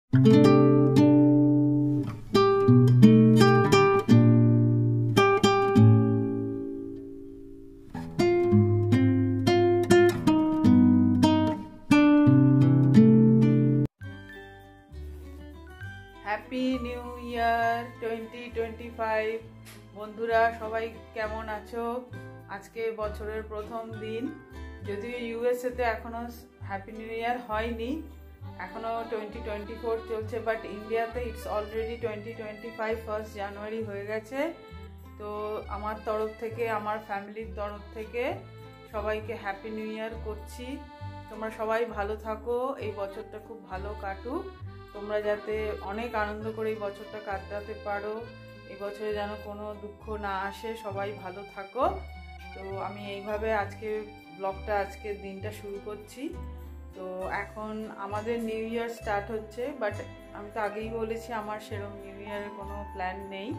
Happy new year 2025। বন্ধুরা সবাই কেমন আছো? আজকে বছরের প্রথম দিন, যদিও ইউএসএতে এখনো হ্যাপি নিউ ইয়ার হয়নি, এখনো 2024 চলছে, বাট ইন্ডিয়াতে ইটস অলরেডি 2025 ফার্স্ট জানুয়ারি হয়ে গেছে। তো আমার তরফ থেকে, আমার ফ্যামিলির তরফ থেকে সবাইকে হ্যাপি নিউ ইয়ার করছি। তোমরা সবাই ভালো থাকো, এই বছরটা খুব ভালো কাটুক, তোমরা যাতে অনেক আনন্দ করে এই বছরটা কাটাতে পারো, এই বছরে যেন কোনো দুঃখ না আসে, সবাই ভালো থাকো। তো আমি এইভাবে আজকে ব্লগটা, আজকের দিনটা শুরু করছি। তো এখন আমাদের নিউ ইয়ার স্টার্ট হচ্ছে, বাট আমি তো আগেই বলেছি আমার সেরকম নিউ ইয়ারের কোনো প্ল্যান নেই।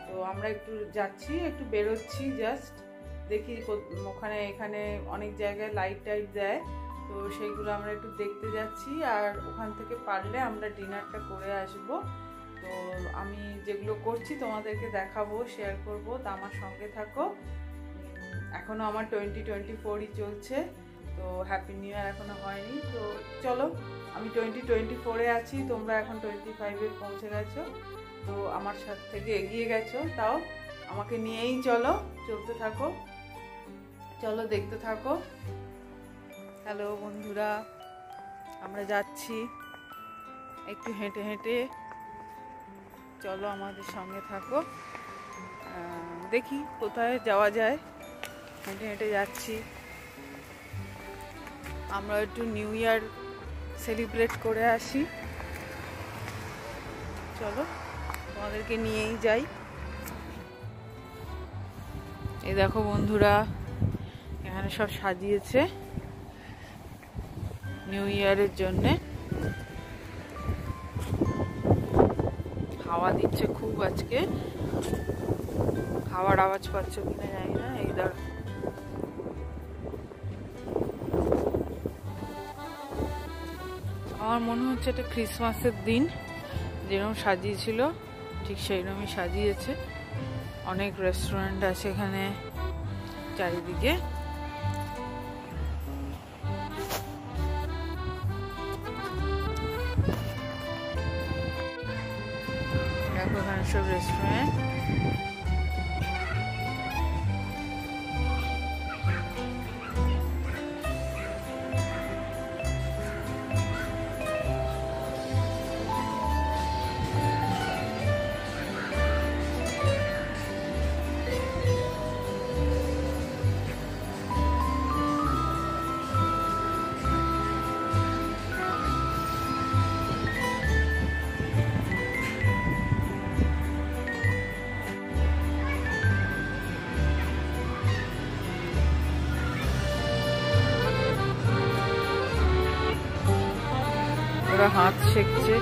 তো আমরা একটু যাচ্ছি, একটু বেরোচ্ছি, জাস্ট দেখি ওখানে এখানে অনেক জায়গায় লাইট টাইট দেয়, তো সেইগুলো আমরা একটু দেখতে যাচ্ছি। আর ওখান থেকে পারলে আমরা ডিনারটা করে আসব। তো আমি যেগুলো করছি তোমাদেরকে দেখাবো, শেয়ার করব, তা আমার সঙ্গে থাকো। এখনও আমার 2024ই চলছে, তো হ্যাপি নিউ ইয়ার এখনও হয়নি। তো চলো, আমি 2024-এ আছি, তোমরা এখন 25-এ পৌঁছে গেছো, তো আমার সাথে থেকে এগিয়ে গেছো, তাও আমাকে নিয়েই চলো, চলতে থাকো, চলো দেখতে থাকো। হ্যালো বন্ধুরা, আমরা যাচ্ছি একটু হেঁটে হেঁটে, চলো আমাদের সঙ্গে থাকো, দেখি কোথায় যাওয়া যায়। হেঁটে হেঁটে যাচ্ছি, আমরা একটু নিউ ইয়ার সেলিব্রেট করে আসি। চলো তোমাদেরকে নিয়েই যাই। এই দেখো বন্ধুরা, এখানে সব সাজিয়েছে নিউ ইয়ারের জন্যে। হাওয়া দিচ্ছে খুব আজকে, হাওয়ার আওয়াজ পাচ্ছ কিনা জানি না। এই ধর, আমার মনে হচ্ছে এটা ক্রিসমাসের দিন যেরকম সাজিয়েছিল ঠিক সেইরকমই সাজিয়েছে। অনেক রেস্টুরেন্ট আছে এখানে চারিদিকে। দেখো এখানে সব রেস্টুরেন্ট। ওরা হাত শেখছে।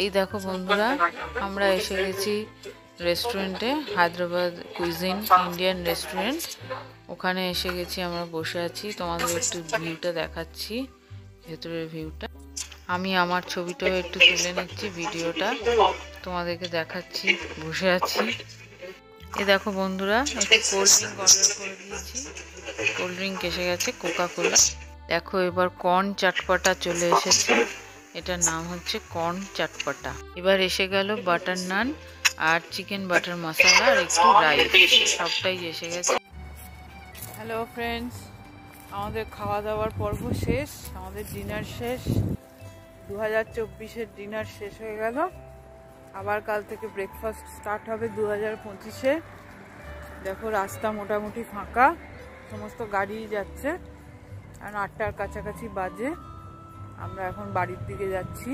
এই দেখো বন্ধুরা, আমরা এসে গেছি রেস্টুরেন্টে, হায়দ্রাবাদ কুইজিন ইন্ডিয়ান রেস্টুরেন্ট। ওখানে এসে গেছি, আমরা বসে আছি। তোমাদের একটু ভিউটা দেখাচ্ছি, ভেতরের ভিউটা। আমি আমার ছবিটাও একটু তুলে নিচ্ছি, ভিডিওটা তোমাদেরকে দেখাচ্ছি। বসে আছি, এই দেখো বন্ধুরা, একটু কোল্ড ড্রিঙ্ক অর্ডার করে দিয়েছি। কোল্ড ড্রিঙ্ক এসে গেছে, কোকা কোলা। দেখো এবার কর্ন চাটপাটা চলে এসেছে, এটার নাম হচ্ছে কর্ন চাটপাটা। এবার এসে গেল বাটার নান আর চিকেন বাটার মশলা আর একটু রাইস, সবটাই এসে গেছে। হ্যালো ফ্রেন্ডস, আমাদের খাওয়া দাওয়ার পর্ব শেষ, আমাদের ডিনার শেষ। 2024-এর ডিনার শেষ হয়ে গেল। আবার কাল থেকে ব্রেকফাস্ট স্টার্ট হবে 2025-এ। দেখো রাস্তা মোটামুটি ফাঁকা, সমস্ত গাড়ি যাচ্ছে, আর 8টার কাছাকাছি বাজে। আমরা এখন বাড়ির দিকে যাচ্ছি।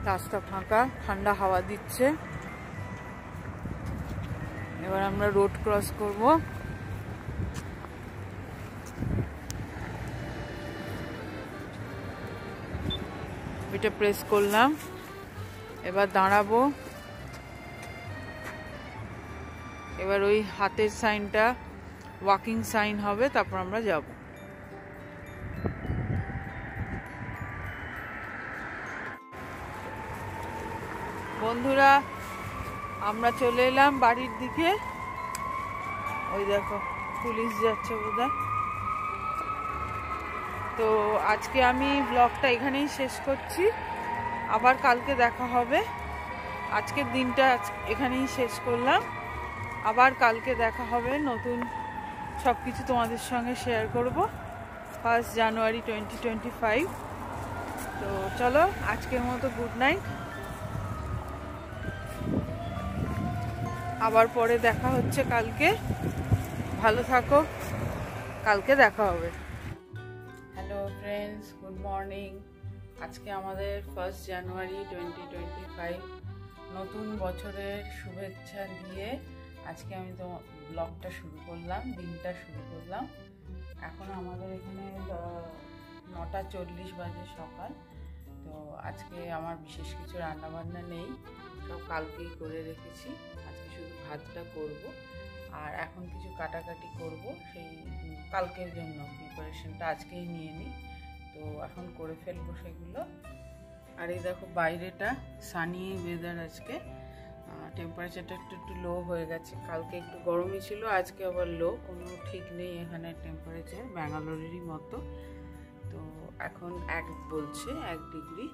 রাস্তা ফাঁকা, ঠান্ডা হাওয়া দিচ্ছে। এবার আমরা রোড ক্রস করব। এটা প্রেস করলাম, এবার দাঁড়াবো। এবার ওই হাতের সাইনটা ওয়াকিং সাইন হবে, তারপর আমরা যাব। বন্ধুরা, আমরা চলে এলাম বাড়ির দিকে। ওই দেখো পুলিশ যাচ্ছে বোধহয়। তো আজকে আমি ব্লগটা এখানেই শেষ করছি, আবার কালকে দেখা হবে। আজকের দিনটা এখানেই শেষ করলাম, আবার কালকে দেখা হবে। নতুন সব কিছু তোমাদের সঙ্গে শেয়ার করব 1 জানুয়ারি 2025। তো চলো, আজকের মতো গুড নাইট। আবার পরে দেখা হচ্ছে কালকে। ভালো থাকো, কালকে দেখা হবে। Hello friends, good morning. আজকে আমাদের 1 জানুয়ারি 2025, নতুন বছরের শুভেচ্ছা দিয়ে আজকে আমি তো ব্লগটা শুরু করলাম, দিনটা শুরু করলাম। এখন আমাদের এখানে 9:40 বাজে সকাল। তো আজকে আমার বিশেষ কিছু রান্নাবান্না নেই, সব কালকেই করে রেখেছি। আজকে শুধু ভাতটা করব, আর এখন কিছু কাটাকাটি করব, সেই কালকের জন্য প্রিপারেশনটা আজকেই নিয়ে নিই। তো এখন করে ফেলবো সেগুলো। আর এই দেখো বাইরেটা সানি ওয়েদার, আজকে টেম্পারেচারটা একটু লো হয়ে গেছে। কালকে একটু গরমই ছিল, আজকে আবার লো, কোনো ঠিক নেই এখানে টেম্পারেচার, ব্যাঙ্গালোরেরই মতো। তো এখন 1 বলছে, 1 ডিগ্রি।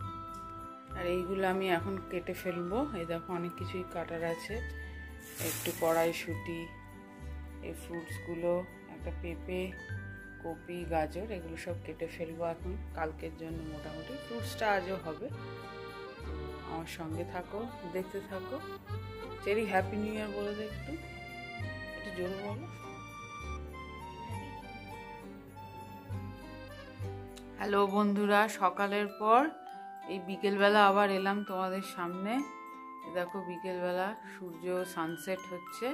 আর এইগুলো আমি এখন কেটে ফেলবো। এই দেখো অনেক কিছুই কাটার আছে, একটু কড়াইশুঁটি, এই ফ্রুটসগুলো, একটা পেঁপে, কপি, গাজর, এগুলো সব কেটে ফেলবো এখন কালকের জন্য। মোটামুটি ফ্রুটসটা আজও হবে। আমার সঙ্গে থাকো, দেখতে থাকো। চেরি হ্যাপি নিউ ইয়ার বলে দে, একটু জোরে বলো। হ্যালো বন্ধুরা, সকালের পর এই বিকেলবেলা আবার এলাম তোমাদের সামনে। দেখো বিকেলবেলা সূর্য সানসেট হচ্ছে,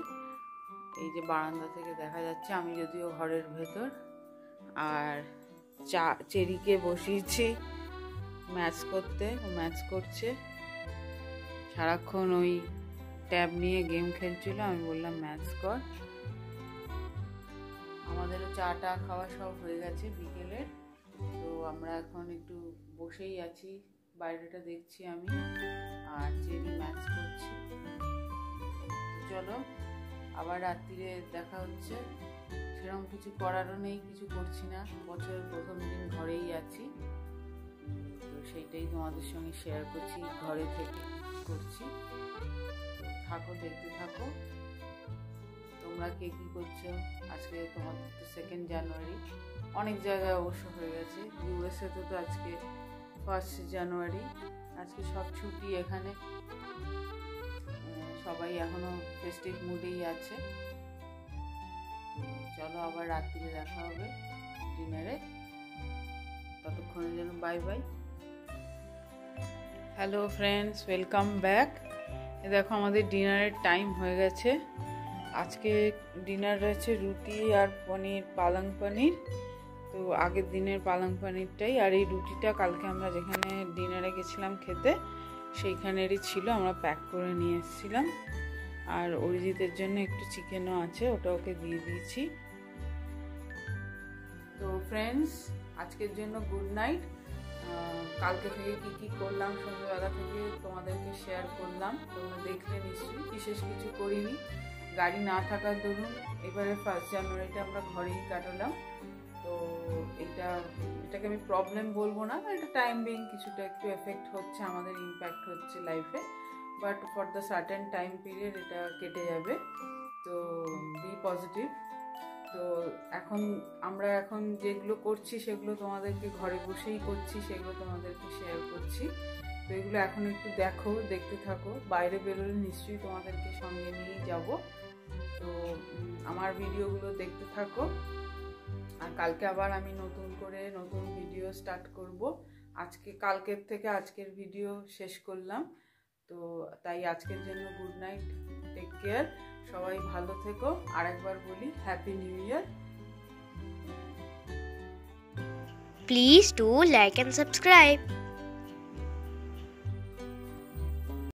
এই যে বারান্দা থেকে দেখা যাচ্ছে। আমি যদিও ঘরের ভেতর। আর চেরিকে বসিয়েছি ম্যাচ করতে, ও ম্যাচ করছে সারাক্ষণ, ওই ট্যাব নিয়ে গেম খেলছিল। আমি বললাম ম্যাচ কর। আমাদেরও চা খাওয়া সব হয়ে গেছে বিকেলের। তো আমরা এখন একটু বসেই আছি, বাইরেটা দেখছি আমি, আর চেরি ম্যাচ করছি। চলো, আবার রাত্রিরে দেখা হচ্ছে। সেরকম কিছু করারও নেই, কিছু করছি না, বছরের প্রথম দিন ঘরেই আছি। তো সেইটাই তোমাদের সঙ্গে শেয়ার করছি, ঘরে থেকে করছি। থাকো, দেখতে থাকো। তোমরা কে কী করছো? আজকে তোমাদের তো 2 জানুয়ারি, অনেক জায়গায় অবশ্য হয়ে গেছে। ইউএসএতে তো আজকে 1 জানুয়ারি, আজকে সব ছুটি। এখানে সবাই এখনো ফেস্টিভ মুডেই আছে। চলো, আবার রাত্রিরে দেখা হবে ডিনারে। ততক্ষণের জন্য bye bye. Hello friends, welcome back. দেখো আমাদের ডিনারের টাইম হয়ে গেছে। আজকে ডিনার রয়েছে রুটি আর পনির, পালং পনির। তো আগের দিনের পালং পনিরটাই, আর এই রুটিটা কালকে আমরা যেখানে ডিনারে গেছিলাম খেতে সেইখানেরই ছিল, আমরা প্যাক করে নিয়ে এসেছিলাম। আর অরিজিতের জন্য একটু চিকেনও আছে, ওটা ওকে দিয়ে দিয়েছি। তো ফ্রেন্ডস, আজকের জন্য গুড নাইট। কালকে থেকে কি করলাম সন্ধ্যেবেলা থেকে তোমাদেরকে শেয়ার করলাম, তোমরা দেখলে নিশ্চয়ই। বিশেষ কিছু করিনি, গাড়ি না থাকার দরুন এবারে 1 জানুয়ারিটা আমরা ঘরেই কাটালাম। তো এটাকে আমি প্রবলেম বলবো না, এটা টাইম বিং কিছুটা একটু এফেক্ট হচ্ছে, আমাদের ইম্প্যাক্ট হচ্ছে লাইফে, but for the certain time period এটা কেটে যাবে। তো বি পজিটিভ। তো আমরা এখন যেগুলো করছি সেগুলো তোমাদেরকে ঘরে বসেই করছি, সেগুলো তোমাদেরকে শেয়ার করছি। তো এগুলো এখন একটু দেখতে থাকো। বাইরে বেরোলে নিশ্চয়ই তোমাদেরকে সঙ্গে নিয়েই যাব। তো আমার ভিডিওগুলো দেখতে থাকো। আর কালকে আবার আমি নতুন ভিডিও স্টার্ট করব। কালকের থেকে আজকের ভিডিও শেষ করলাম। তো তাই আজকের জন্য গুড নাইট, টেক কেয়ার, সবাই ভালো থেকো। আরেকবার বলি happy new year. Please do like and subscribe.